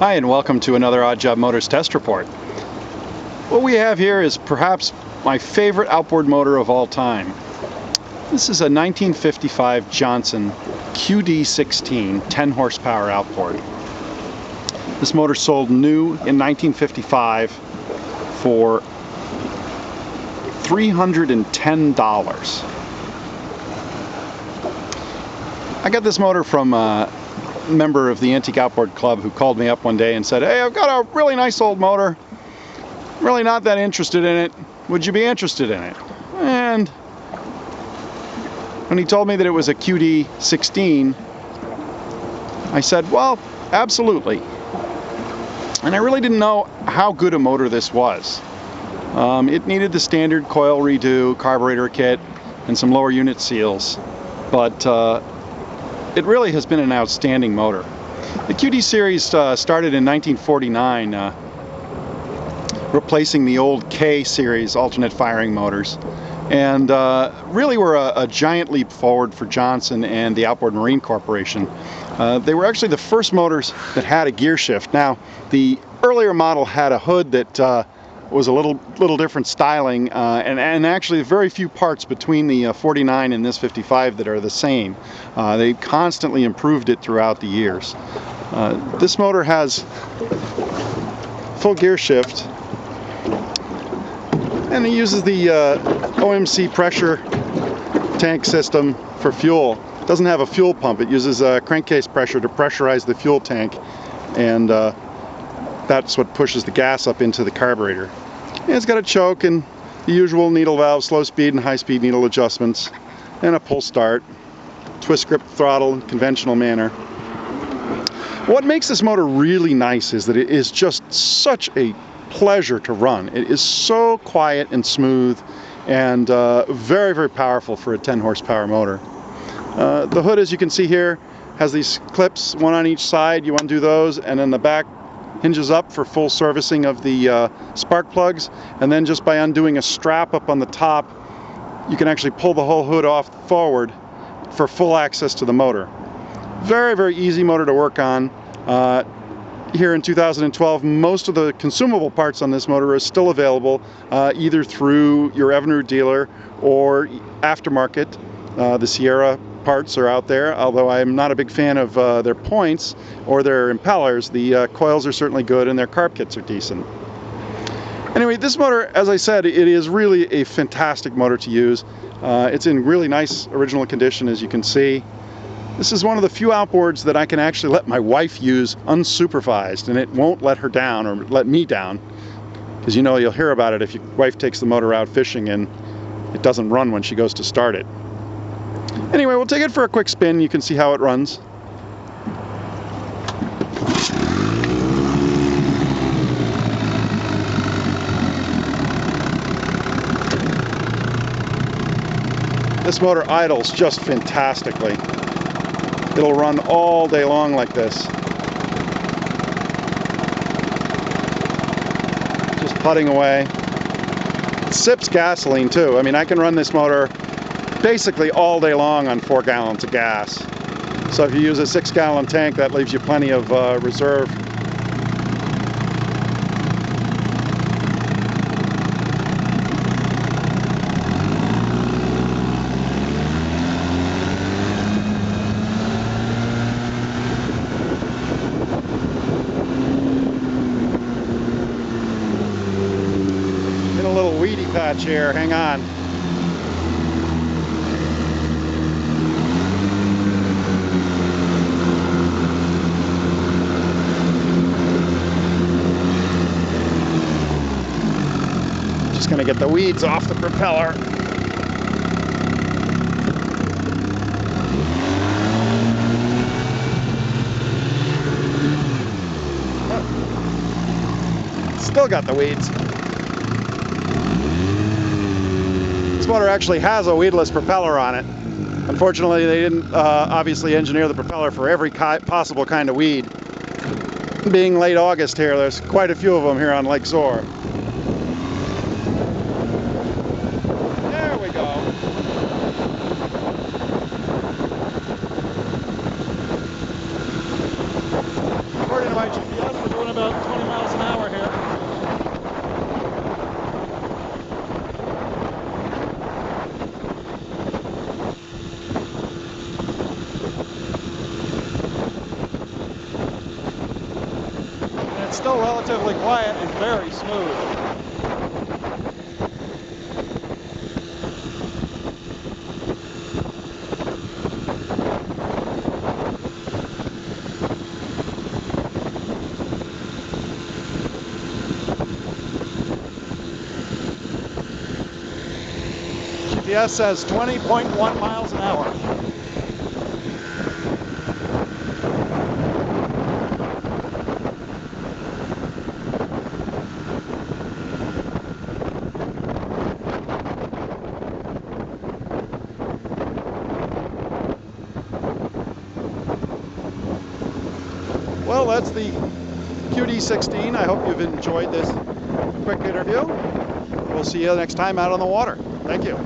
Hi, and welcome to another Odd Job Motors test report. What we have here is perhaps my favorite outboard motor of all time. This is a 1955 Johnson QD-16 10 horsepower outboard. This motor sold new in 1955 for $310. I got this motor from member of the Antique Outboard Club who called me up one day and said, "Hey, I've got a really nice old motor. Really not that interested in it. Would you be interested in it?" And when he told me that it was a QD-16, I said, "Well, absolutely." And I really didn't know how good a motor this was. It needed the standard coil redo, carburetor kit, and some lower unit seals, but it really has been an outstanding motor. The QD series started in 1949, replacing the old K series alternate firing motors, and really were a giant leap forward for Johnson and the Outboard Marine Corporation. They were actually the first motors that had a gear shift. Now, the earlier model had a hood that was a little different styling, and actually very few parts between the 49 and this 55 that are the same. They constantly improved it throughout the years. This motor has full gear shift, and it uses the OMCI pressure tank system for fuel. It doesn't have a fuel pump. It uses crankcase pressure to pressurize the fuel tank, and that's what pushes the gas up into the carburetor. And it's got a choke and the usual needle valve, slow speed and high speed needle adjustments, and a pull start, twist grip throttle in conventional manner. What makes this motor really nice is that it is just such a pleasure to run. It is so quiet and smooth, and very, very powerful for a 10 horsepower motor. The hood, as you can see here, has these clips, one on each side. You undo those, and then the back hinges up for full servicing of the spark plugs, and then just by undoing a strap up on the top, you can actually pull the whole hood off forward for full access to the motor. Very, very easy motor to work on. Here in 2012, most of the consumable parts on this motor are still available either through your Evinrude dealer or aftermarket. The Sierra parts are out there, although I'm not a big fan of their points or their impellers. The coils are certainly good, and their carb kits are decent. Anyway, this motor, as I said, it is really a fantastic motor to use. It's in really nice original condition, as you can see. This is one of the few outboards that I can actually let my wife use unsupervised, and it won't let her down or let me down, because you know you'll hear about it if your wife takes the motor out fishing and it doesn't run when she goes to start it. Anyway, we'll take it for a quick spin. You can see how it runs. This motor idles just fantastically. It'll run all day long like this. Just putting away. It sips gasoline too. I mean, I can run this motor basically all day long on 4 gallons of gas. So if you use a 6-gallon tank, that leaves you plenty of reserve. In a little weedy patch here, hang on. Going to get the weeds off the propeller. Still got the weeds. This motor actually has a weedless propeller on it. Unfortunately, they didn't obviously engineer the propeller for every possible kind of weed. Being late August here, there's quite a few of them here on Lake Zor. According to my GPS, still relatively quiet and very smooth. GPS says 20.1 miles an hour. Well, that's the QD-16. I hope you've enjoyed this quick interview. We'll see you next time out on the water. Thank you.